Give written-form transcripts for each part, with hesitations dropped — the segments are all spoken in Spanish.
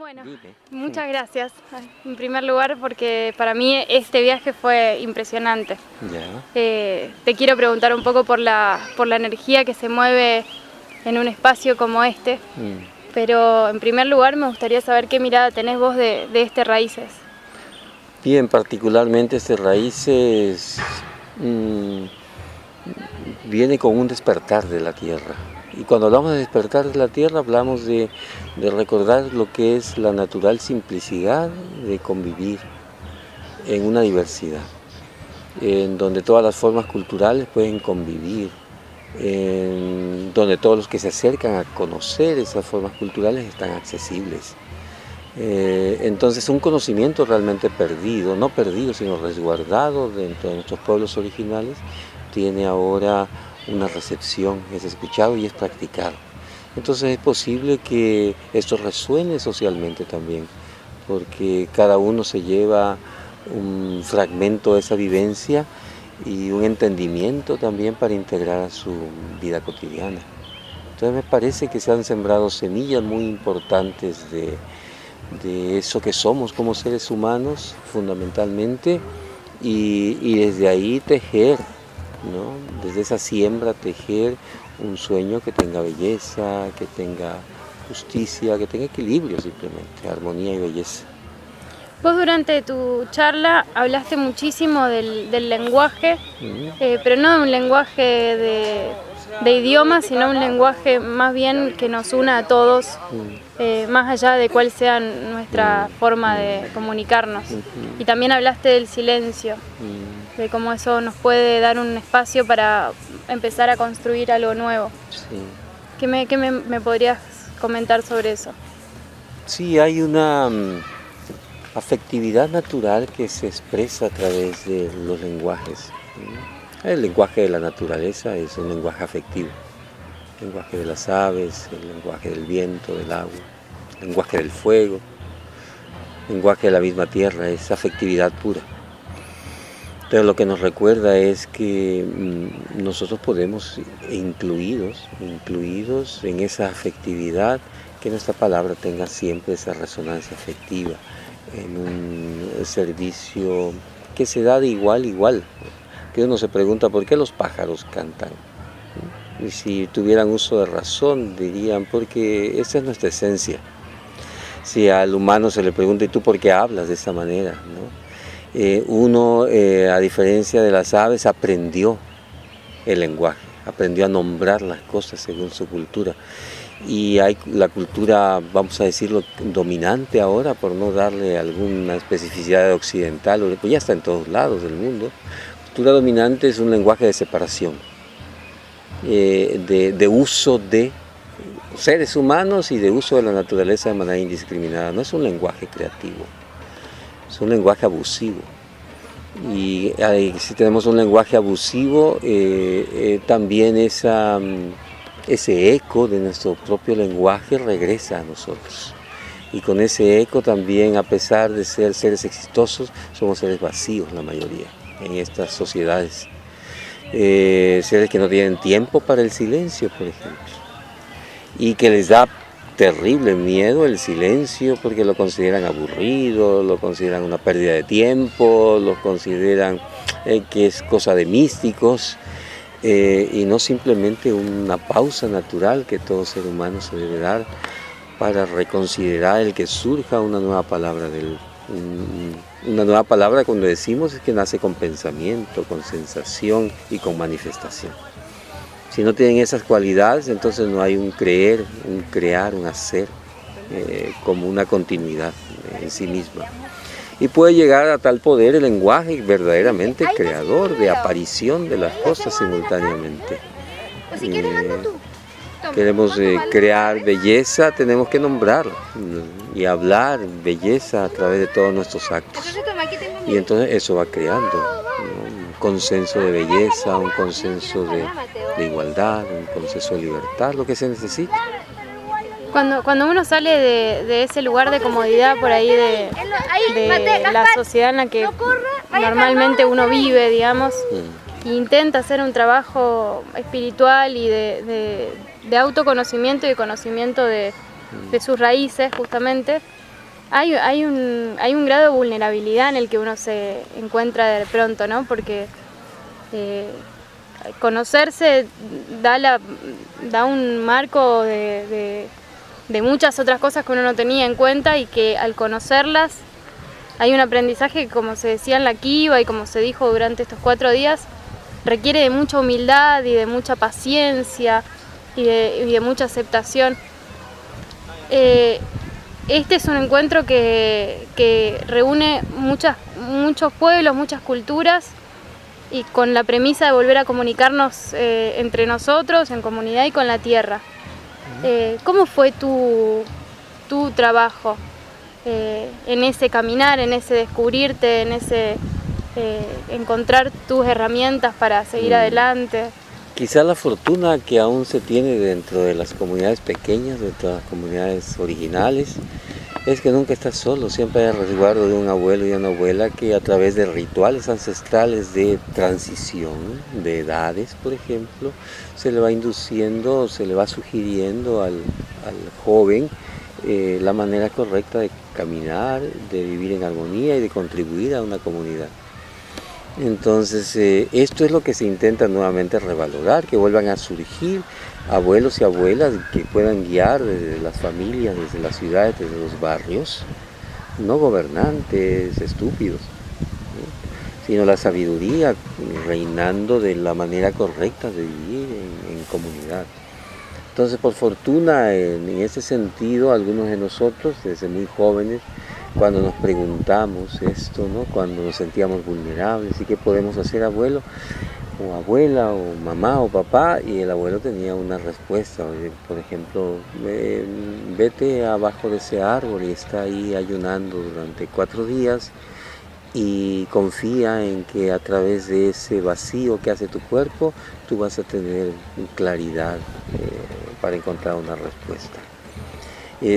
Bueno, Dime. muchas gracias en primer lugar porque para mí este viaje fue impresionante. Ya. Te quiero preguntar un poco por la energía que se mueve en un espacio como este, pero en primer lugar me gustaría saber qué mirada tenés vos de este Raíces. Bien, particularmente este Raíces viene con un despertar de la tierra. Y cuando hablamos de despertar de la tierra, hablamos de recordar lo que es la natural simplicidad de convivir en una diversidad, en donde todas las formas culturales pueden convivir, en donde todos los que se acercan a conocer esas formas culturales están accesibles. Entonces un conocimiento realmente perdido, no perdido sino resguardado dentro de nuestros pueblos originales, tiene ahora una recepción, es escuchado y es practicado. Entonces es posible que esto resuene socialmente también, porque cada uno se lleva un fragmento de esa vivencia y un entendimiento también para integrar a su vida cotidiana. Entonces me parece que se han sembrado semillas muy importantes de eso que somos como seres humanos fundamentalmente y desde ahí tejer, ¿no? Desde esa siembra tejer un sueño que tenga belleza, que tenga justicia, que tenga equilibrio simplemente, armonía y belleza. Vos durante tu charla hablaste muchísimo del lenguaje, pero no de un lenguaje de idiomas, sino un lenguaje más bien que nos una a todos, más allá de cuál sea nuestra forma de comunicarnos. Y también hablaste del silencio, de cómo eso nos puede dar un espacio para empezar a construir algo nuevo. Sí. ¿Qué me podrías comentar sobre eso? Sí, hay una afectividad natural que se expresa a través de los lenguajes. El lenguaje de la naturaleza es un lenguaje afectivo, el lenguaje de las aves, el lenguaje del viento, del agua, el lenguaje del fuego, el lenguaje de la misma tierra, es afectividad pura. Pero lo que nos recuerda es que nosotros podemos, incluidos en esa afectividad, que nuestra palabra tenga siempre esa resonancia afectiva, en un servicio que se da de igual a igual, que uno se pregunta por qué los pájaros cantan. Y si tuvieran uso de razón dirían porque esa es nuestra esencia. Si al humano se le pregunta, ¿y tú por qué hablas de esa manera?, ¿no? Uno, a diferencia de las aves, aprendió el lenguaje, aprendió a nombrar las cosas según su cultura. Y hay la cultura, vamos a decirlo, dominante ahora, por no darle alguna especificidad occidental, pues ya está en todos lados del mundo. La cultura dominante es un lenguaje de separación, de uso de seres humanos y de uso de la naturaleza de manera indiscriminada. No es un lenguaje creativo, es un lenguaje abusivo. Y si tenemos un lenguaje abusivo, también ese eco de nuestro propio lenguaje regresa a nosotros. Y con ese eco también, a pesar de ser seres exitosos, somos seres vacíos la mayoría en estas sociedades. Seres que no tienen tiempo para el silencio, por ejemplo, y que les da terrible miedo el silencio porque lo consideran aburrido, lo consideran una pérdida de tiempo, lo consideran que es cosa de místicos, y no simplemente una pausa natural que todo ser humano se debe dar para reconsiderar el que surja una nueva palabra. Una nueva palabra, cuando decimos, es que nace con pensamiento, con sensación y con manifestación. Si no tienen esas cualidades, entonces no hay un creer, un crear, un hacer, como una continuidad en sí misma. Y puede llegar a tal poder el lenguaje verdaderamente creador, de aparición de las cosas simultáneamente. Queremos crear belleza, tenemos que nombrarla y hablar belleza a través de todos nuestros actos. Y entonces eso va creando, ¿no?, un consenso de belleza, un consenso de igualdad, un consenso de libertad, lo que se necesita. Cuando uno sale de ese lugar de comodidad por ahí de la sociedad en la que normalmente uno vive, digamos, e intenta hacer un trabajo espiritual y de autoconocimiento y conocimiento de sus raíces, justamente, hay un grado de vulnerabilidad en el que uno se encuentra de pronto, ¿no? Porque conocerse da un marco de muchas otras cosas que uno no tenía en cuenta, y que al conocerlas hay un aprendizaje que, como se decía en la Kiva y como se dijo durante estos 4 días, requiere de mucha humildad y de mucha paciencia y de mucha aceptación. Este es un encuentro que reúne muchos pueblos, muchas culturas, y con la premisa de volver a comunicarnos entre nosotros, en comunidad y con la tierra. ¿Cómo fue tu trabajo en ese caminar, en ese descubrirte, en ese encontrar tus herramientas para seguir adelante? Quizá la fortuna que aún se tiene dentro de las comunidades pequeñas, dentro de las comunidades originales, es que nunca estás solo, siempre hay el resguardo de un abuelo y una abuela que a través de rituales ancestrales de transición de edades, por ejemplo, se le va induciendo, se le va sugiriendo al joven la manera correcta de caminar, de vivir en armonía y de contribuir a una comunidad. Entonces, esto es lo que se intenta nuevamente revalorar, que vuelvan a surgir abuelos y abuelas que puedan guiar desde las familias, desde las ciudades, desde los barrios, no gobernantes estúpidos, ¿no? Sino la sabiduría reinando de la manera correcta de vivir en comunidad. Entonces, por fortuna, en ese sentido, algunos de nosotros, desde muy jóvenes, cuando nos preguntamos esto, ¿no? Cuando nos sentíamos vulnerables, ¿y qué podemos hacer, abuelo o abuela o mamá o papá? Y el abuelo tenía una respuesta, por ejemplo, vete abajo de ese árbol y está ahí ayunando durante 4 días y confía en que a través de ese vacío que hace tu cuerpo, tú vas a tener claridad para encontrar una respuesta.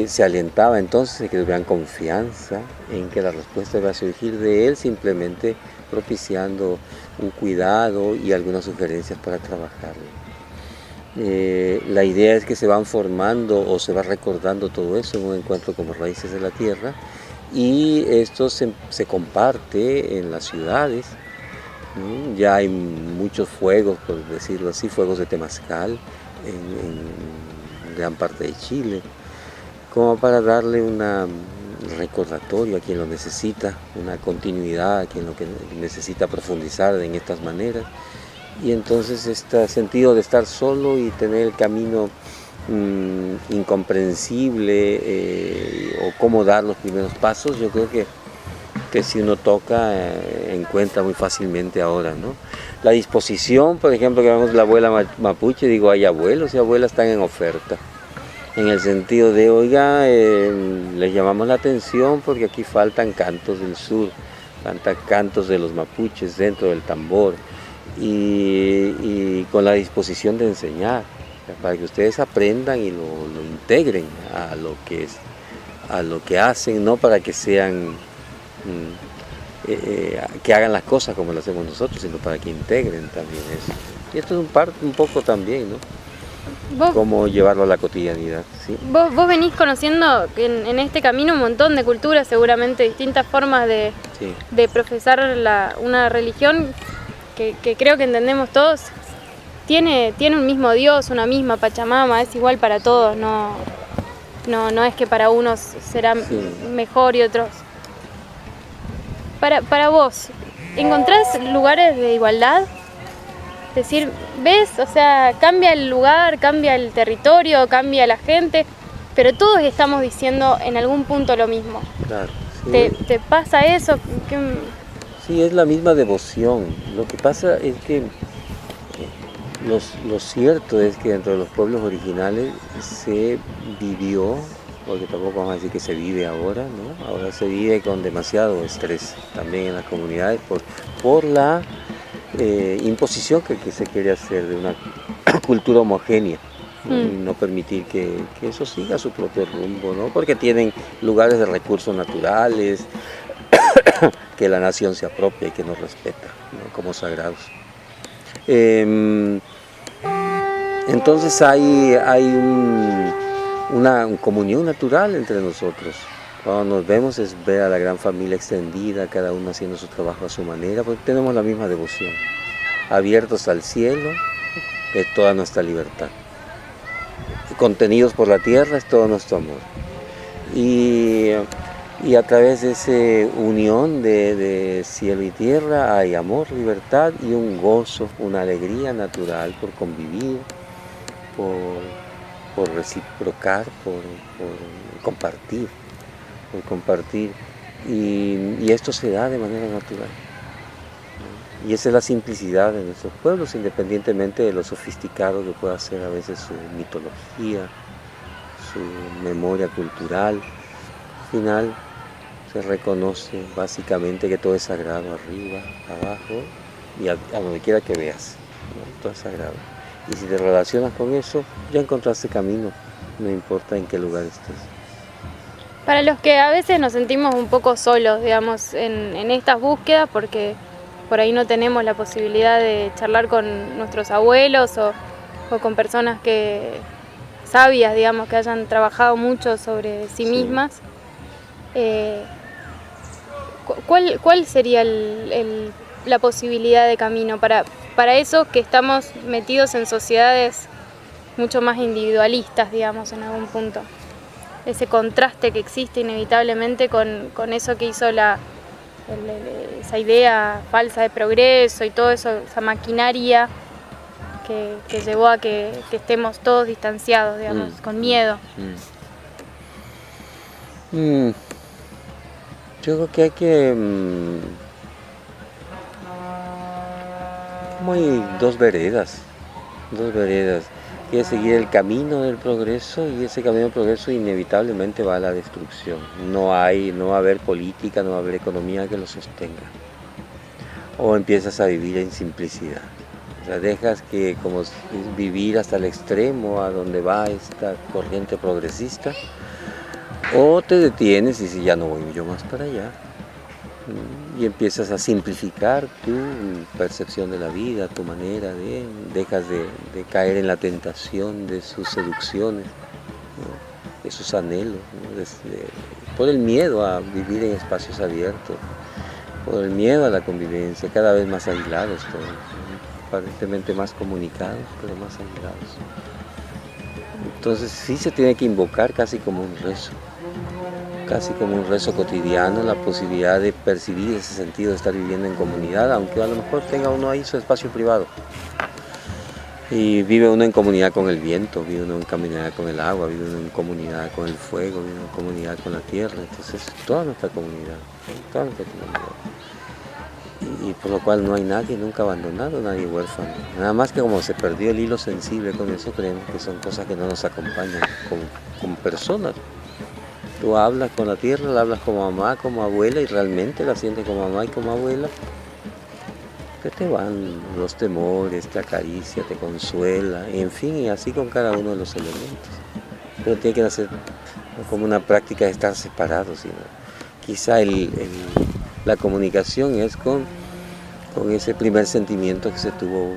Se alentaba entonces a que tuvieran confianza en que la respuesta iba a surgir de él, simplemente propiciando un cuidado y algunas sugerencias para trabajarlo. La idea es que se van formando o se va recordando todo eso en un encuentro como Raíces de la Tierra, y esto se comparte en las ciudades. Ya hay muchos fuegos, por decirlo así, fuegos de temazcal en gran parte de Chile, como para darle un recordatorio a quien lo necesita, una continuidad a quien lo que necesita profundizar en estas maneras. Y entonces este sentido de estar solo y tener el camino incomprensible o cómo dar los primeros pasos, yo creo que si uno toca, encuentra muy fácilmente ahora, ¿no? La disposición, por ejemplo, que vemos la abuela mapuche, digo, hay abuelos y abuelas están en oferta. En el sentido de, oiga, les llamamos la atención porque aquí faltan cantos del sur, faltan cantos de los mapuches dentro del tambor, y con la disposición de enseñar, para que ustedes aprendan y lo integren a lo que hacen, no para que sean, que hagan las cosas como las hacemos nosotros, sino para que integren también eso. Y esto es un poco también, ¿no? Cómo llevarlo a la cotidianidad. ¿Sí? Vos venís conociendo en este camino un montón de culturas, seguramente distintas formas de profesar una religión que creo que entendemos todos. Tiene un mismo Dios, una misma Pachamama, es igual para todos, no es que para unos será mejor y otros. Para vos, ¿encontrás lugares de igualdad? Es decir, ¿ves? O sea, cambia el lugar, cambia el territorio, cambia la gente, pero todos estamos diciendo en algún punto lo mismo. Claro. Sí. ¿Te pasa eso? Sí, es la misma devoción. Lo que pasa es que lo cierto es que dentro de los pueblos originales se vivió, porque tampoco vamos a decir que se vive ahora, ¿no? Ahora se vive con demasiado estrés también en las comunidades por la imposición que se quiere hacer de una cultura homogénea, ¿no? Y no permitir que eso siga su propio rumbo, ¿no? Porque tienen lugares de recursos naturales que la nación se apropia y que no respeta, ¿no? Como sagrados. Entonces hay una comunión natural entre nosotros, Cuando nos vemos es ver a la gran familia extendida, cada uno haciendo su trabajo a su manera, porque tenemos la misma devoción. Abiertos al cielo es toda nuestra libertad. Contenidos por la tierra es todo nuestro amor. Y a través de esa unión de cielo y tierra hay amor, libertad y un gozo, una alegría natural por convivir, por reciprocar, por compartir. Y esto se da de manera natural. Y esa es la simplicidad de nuestros pueblos, independientemente de lo sofisticado que pueda ser a veces su mitología, su memoria cultural. Al final se reconoce básicamente que todo es sagrado, arriba, abajo y a donde quiera que veas, ¿no? Todo es sagrado. Y si te relacionas con eso, ya encontraste camino, no importa en qué lugar estés. Para los que a veces nos sentimos un poco solos, digamos, en estas búsquedas, porque por ahí no tenemos la posibilidad de charlar con nuestros abuelos o con personas sabias, digamos, que hayan trabajado mucho sobre sí mismas. ¿Cuál sería la posibilidad de camino para esos que estamos metidos en sociedades mucho más individualistas, digamos, en algún punto? Ese contraste que existe inevitablemente con eso que hizo esa idea falsa de progreso y todo eso, esa maquinaria que llevó a que estemos todos distanciados, digamos, con miedo. Yo creo que hay que... como hay dos veredas. Hay que seguir el camino del progreso y ese camino del progreso inevitablemente va a la destrucción. No va a haber política, no va a haber economía que lo sostenga. O empiezas a vivir en simplicidad. O sea, dejas que como vivir hasta el extremo a donde va esta corriente progresista, o te detienes y dices, ya no voy yo más para allá. Y empiezas a simplificar tu percepción de la vida, tu manera dejas de caer en la tentación de sus seducciones, ¿no? De sus anhelos, ¿no? Por el miedo a vivir en espacios abiertos, por el miedo a la convivencia, cada vez más aislados todos, ¿no? Aparentemente más comunicados, pero más aislados. Entonces sí se tiene que invocar casi como un rezo cotidiano, la posibilidad de percibir ese sentido de estar viviendo en comunidad, aunque a lo mejor tenga uno ahí su espacio privado. Y vive uno en comunidad con el viento, vive uno en comunidad con el agua, vive uno en comunidad con el fuego, vive uno en comunidad con la tierra. Entonces, toda nuestra comunidad. Y por lo cual no hay nadie nunca abandonado, nadie huérfano. Nada más que como se perdió el hilo sensible con eso, creemos que son cosas que no nos acompañan como personas. Tú hablas con la tierra, la hablas como mamá, como abuela, y realmente la sientes como mamá y como abuela. Que te van los temores, te acaricia, te consuela, en fin, y así con cada uno de los elementos. Pero tiene que hacer como una práctica de estar separados, sino quizá la comunicación es con ese primer sentimiento que se tuvo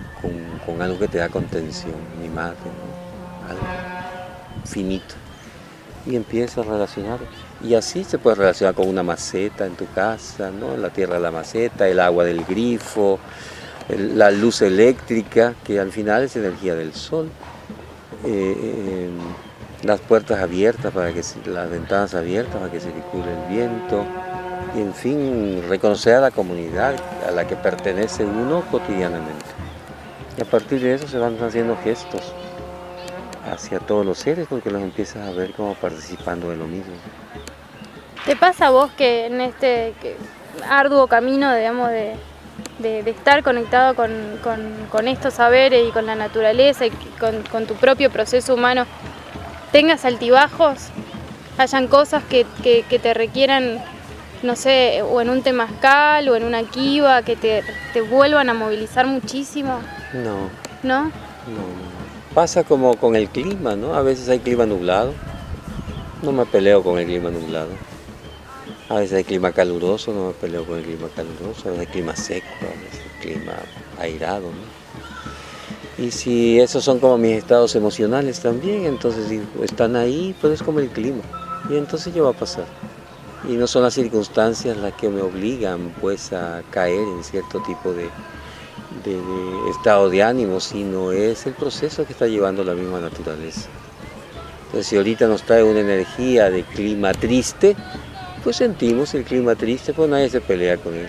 con algo que te da contención, mi madre, ¿no? Algo finito. Y empieza a relacionar. Y así se puede relacionar con una maceta en tu casa, ¿no? La tierra de la maceta, el agua del grifo, la luz eléctrica, que al final es energía del sol, las puertas abiertas, las ventanas abiertas para que circule el viento, y en fin, reconocer a la comunidad a la que pertenece uno cotidianamente. Y a partir de eso se van haciendo gestos hacia todos los seres, porque los empiezas a ver como participando de lo mismo. ¿Te pasa a vos que en este arduo camino, digamos, de estar conectado con estos saberes y con la naturaleza y con tu propio proceso humano, tengas altibajos, hayan cosas que te requieran, no sé, o en un temazcal o en una kiva, que te vuelvan a movilizar muchísimo? No. ¿No? No. Pasa como con el clima, ¿no? A veces hay clima nublado, no me peleo con el clima nublado. A veces hay clima caluroso, no me peleo con el clima caluroso. A veces hay clima seco, a veces hay clima airado, ¿no? Y si esos son como mis estados emocionales también, entonces están ahí, pues es como el clima. Y entonces ya va a pasar. Y no son las circunstancias las que me obligan pues a caer en cierto tipo de estado de ánimo, sino es el proceso que está llevando la misma naturaleza. Entonces, si ahorita nos trae una energía de clima triste, pues sentimos el clima triste, pues nadie se pelea con él,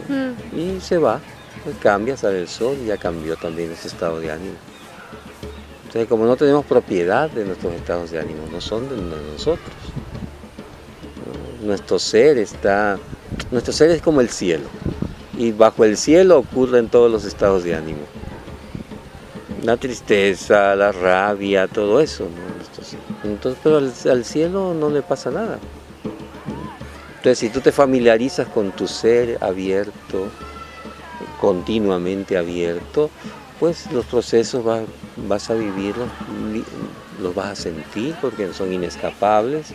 ¿no? Y se va, pues cambia, sale el sol y ya cambió también ese estado de ánimo. Entonces, como no tenemos propiedad de nuestros estados de ánimo, no son de nosotros. Nuestro ser es como el cielo, y bajo el cielo ocurren todos los estados de ánimo. La tristeza, la rabia, todo eso, ¿no? Entonces, pero al cielo no le pasa nada. Entonces, si tú te familiarizas con tu ser abierto, continuamente abierto, pues los procesos vas a vivirlos, los vas a sentir porque son inescapables,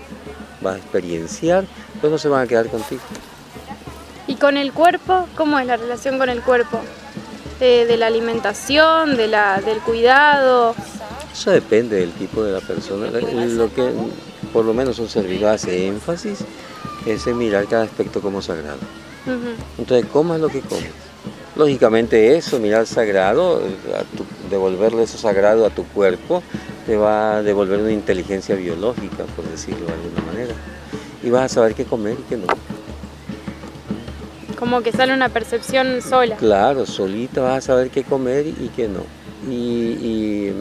vas a experienciar, pues no se van a quedar contigo. ¿Y con el cuerpo? ¿Cómo es la relación con el cuerpo? De la alimentación, del cuidado. Eso depende del tipo de la persona. Lo que por lo menos un servidor hace énfasis es en mirar cada aspecto como sagrado. Entonces, comas lo que comes. Lógicamente eso, mirar sagrado, devolverle eso sagrado a tu cuerpo, te va a devolver una inteligencia biológica, por decirlo de alguna manera. Y vas a saber qué comer y qué no. Como que sale una percepción sola. Claro, solita vas a saber qué comer y qué no. Y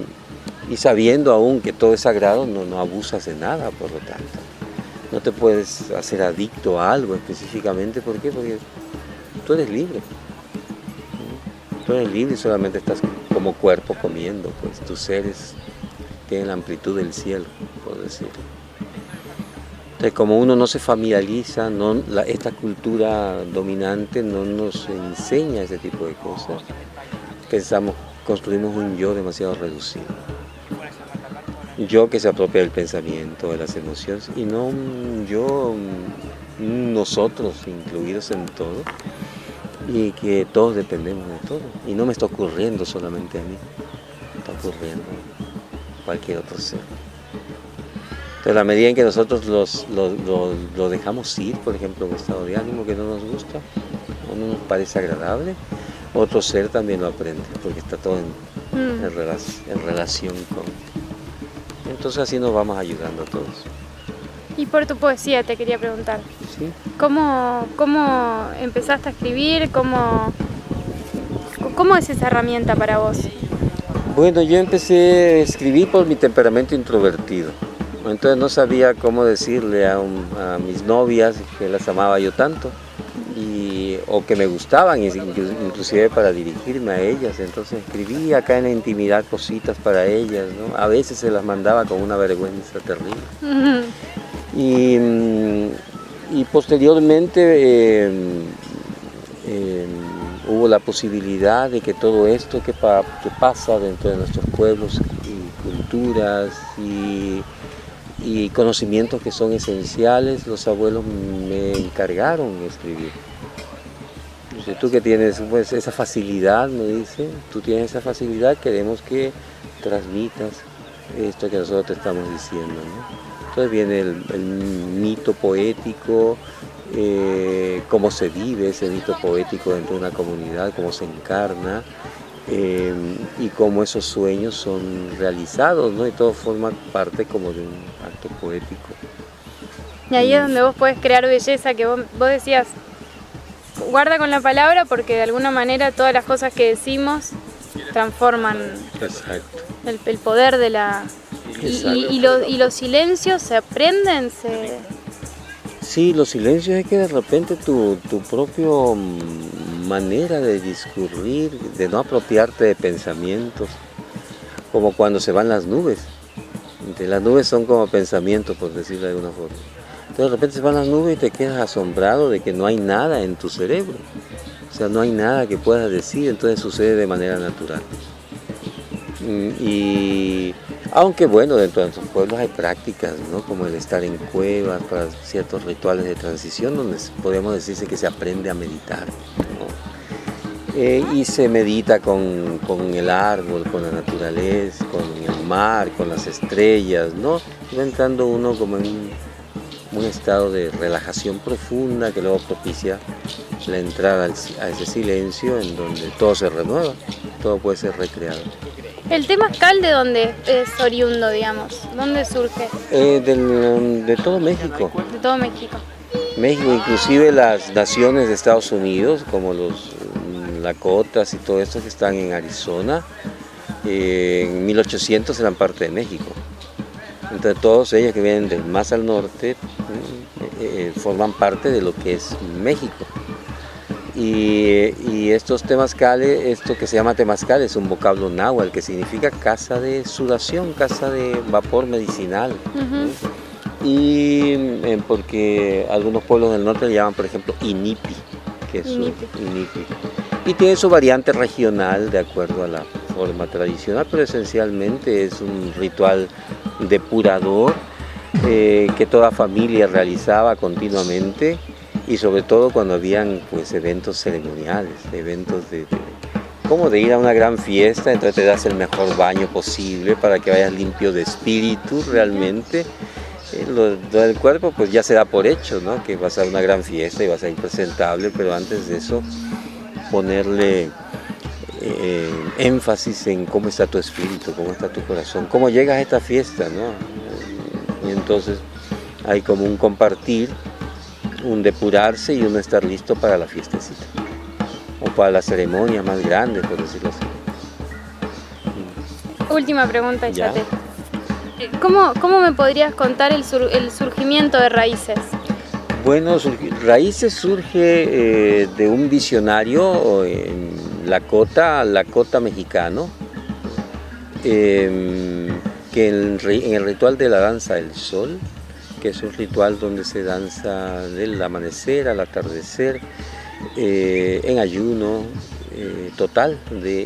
sabiendo aún que todo es sagrado, no abusas de nada, por lo tanto. No te puedes hacer adicto a algo específicamente. ¿Por qué? Porque tú eres libre. Tú eres libre y solamente estás como cuerpo comiendo. Pues tus seres tienen la amplitud del cielo, por decirlo. Entonces, como uno no se familiariza, esta cultura dominante no nos enseña ese tipo de cosas, construimos un yo demasiado reducido. Yo que se apropia del pensamiento, de las emociones, y no un yo, nosotros incluidos en todo, y que todos dependemos de todo. Y no me está ocurriendo solamente a mí, está ocurriendo a cualquier otro ser. Entonces, a la medida en que nosotros lo dejamos ir, por ejemplo, un estado de ánimo que no nos gusta o no nos parece agradable, otro ser también lo aprende, porque está todo en relación con... Entonces así nos vamos ayudando a todos. Y por tu poesía te quería preguntar. ¿Sí? ¿Cómo empezaste a escribir? ¿Cómo es esa herramienta para vos? Bueno, yo empecé a escribir por mi temperamento introvertido. Entonces no sabía cómo decirle a mis novias que las amaba yo tanto o que me gustaban, inclusive para dirigirme a ellas. Entonces escribía acá en la intimidad cositas para ellas, ¿no? A veces se las mandaba con una vergüenza terrible. Y posteriormente hubo la posibilidad de que todo esto que pasa dentro de nuestros pueblos y culturas y conocimientos que son esenciales, los abuelos me encargaron de escribir. Entonces, tú que tienes pues, esa facilidad, me dice, tú tienes esa facilidad, queremos que transmitas esto que nosotros te estamos diciendo, ¿no? Entonces viene el mito poético, cómo se vive ese mito poético dentro de una comunidad, cómo se encarna, y cómo esos sueños son realizados, ¿no? Y todo forma parte como de un acto poético. Y ahí es donde vos podés crear belleza, que vos decías, guarda con la palabra porque de alguna manera todas las cosas que decimos transforman. Exacto. El poder de la... Y los silencios se aprenden, Sí, los silencios es que de repente tu propia manera de discurrir, de no apropiarte de pensamientos, como cuando se van las nubes. Las nubes son como pensamientos, por decirlo de alguna forma. Entonces de repente se van las nubes y te quedas asombrado de que no hay nada en tu cerebro. O sea, no hay nada que puedas decir, entonces sucede de manera natural. Y aunque bueno, dentro de nuestros pueblos hay prácticas, ¿no? Como el estar en cuevas para ciertos rituales de transición, donde podemos decirse que se aprende a meditar, ¿no? Y se medita con el árbol, con la naturaleza, con el mar, con las estrellas, ¿no? Va entrando uno como en un estado de relajación profunda que luego propicia la entrada a ese silencio en donde todo se renueva, todo puede ser recreado. ¿El temazcal de dónde es oriundo, digamos? ¿Dónde surge? De todo México. De todo México. México, inclusive las naciones de Estados Unidos, como los Lakotas y todo esto que están en Arizona, en 1800 eran parte de México. Entonces todos ellos que vienen del más al norte forman parte de lo que es México. Y estos temazcales, esto que se llama temazcal es un vocablo náhuatl que significa casa de sudación, casa de vapor medicinal. Y porque algunos pueblos del norte le llaman, por ejemplo, inipi, que es inipi. Y tiene su variante regional de acuerdo a la forma tradicional, pero esencialmente es un ritual depurador que toda familia realizaba continuamente, y sobre todo cuando habían pues eventos ceremoniales, eventos como de ir a una gran fiesta. Entonces te das el mejor baño posible para que vayas limpio de espíritu realmente. Lo del cuerpo pues ya se da por hecho, ¿no? Que vas a una gran fiesta y vas a ir presentable, pero antes de eso ponerle énfasis en cómo está tu espíritu, cómo está tu corazón, cómo llegas a esta fiesta, ¿no? Y entonces hay como un compartir, un depurarse y uno estar listo para la fiestecita o para la ceremonia más grande, por decirlo así. Última pregunta, Yate. ¿Cómo me podrías contar el surgimiento de Raíces? Bueno, Raíces surge de un visionario en Lakota mexicano, que en el ritual de la danza del sol, que es un ritual donde se danza del amanecer al atardecer, en ayuno total,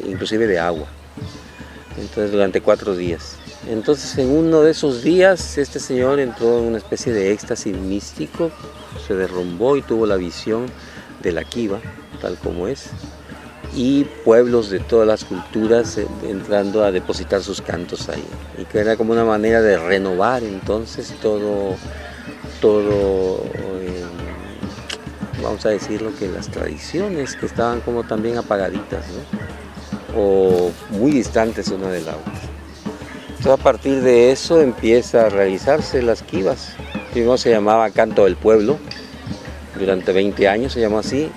inclusive de agua, entonces durante 4 días. Entonces en uno de esos días este señor entró en una especie de éxtasis místico, se derrumbó y tuvo la visión de la Kiva, tal como es, y pueblos de todas las culturas entrando a depositar sus cantos ahí, y que era como una manera de renovar entonces todo vamos a decirlo, que las tradiciones que estaban como también apagaditas, ¿no? O muy distantes una de la otra. Entonces a partir de eso empieza a realizarse las Kivas. Primero se llamaba Canto del Pueblo, durante 20 años se llamó así.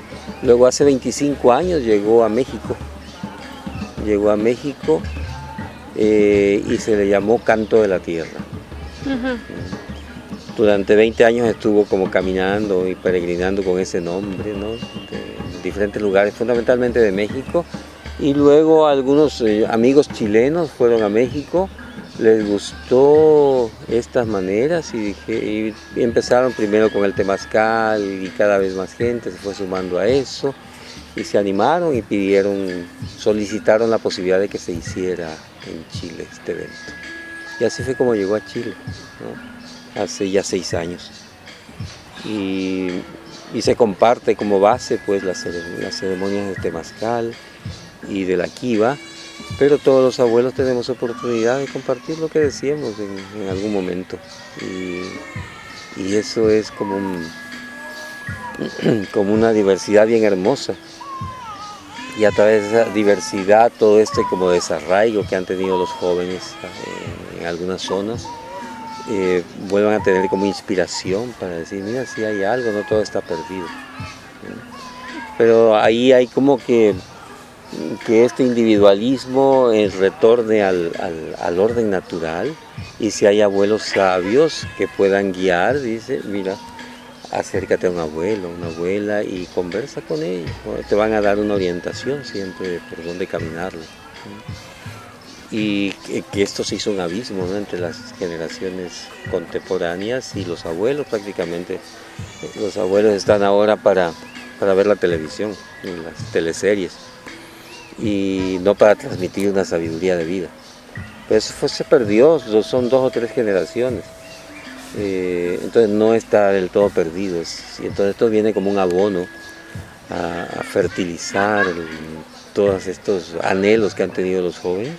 Luego hace 25 años llegó a México y se le llamó Canto de la Tierra. Durante 20 años estuvo como caminando y peregrinando con ese nombre, ¿no? En diferentes lugares, fundamentalmente de México. Y luego algunos amigos chilenos fueron a México, les gustó estas maneras y empezaron primero con el temazcal, y cada vez más gente se fue sumando a eso y se animaron y solicitaron la posibilidad de que se hiciera en Chile este evento. Y así fue como llegó a Chile, ¿no? Hace ya 6 años. Y se comparte como base pues las ceremonias del temazcal y de la Kiva, pero todos los abuelos tenemos oportunidad de compartir lo que decíamos en algún momento, y eso es como una diversidad bien hermosa, y a través de esa diversidad, todo este como desarraigo que han tenido los jóvenes en algunas zonas, vuelvan a tener como inspiración para decir, mira, si hay algo, no todo está perdido, pero ahí hay como que este individualismo retorne al orden natural, y si hay abuelos sabios que puedan guiar, dice, mira, acércate a un abuelo, una abuela y conversa con ellos, te van a dar una orientación siempre de por dónde caminarlo. Y que esto se hizo un abismo, ¿no?, entre las generaciones contemporáneas y los abuelos. Prácticamente los abuelos están ahora para ver la televisión y las teleseries, y no para transmitir una sabiduría de vida. Pero eso se perdió, son 2 o 3 generaciones, entonces no está del todo perdido. Entonces esto viene como un abono a fertilizar todos estos anhelos que han tenido los jóvenes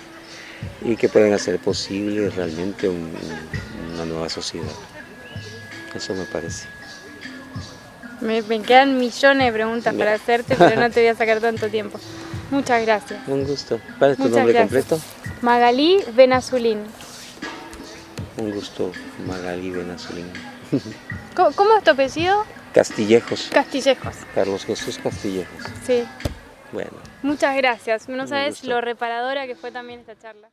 y que pueden hacer posible realmente una nueva sociedad. Eso me parece. Me quedan millones de preguntas para hacerte, pero no te voy a sacar tanto tiempo. Muchas gracias. Un gusto. ¿Cuál es tu Muchas nombre gracias. completo? Magalí Benazulín. Un gusto, Magalí Benazulín. ¿Cómo es tu apellido? Castillejos. Castillejos. Carlos Jesús Castillejos. Sí. Bueno. Muchas gracias. No Un sabes gusto. lo reparadora que fue también esta charla.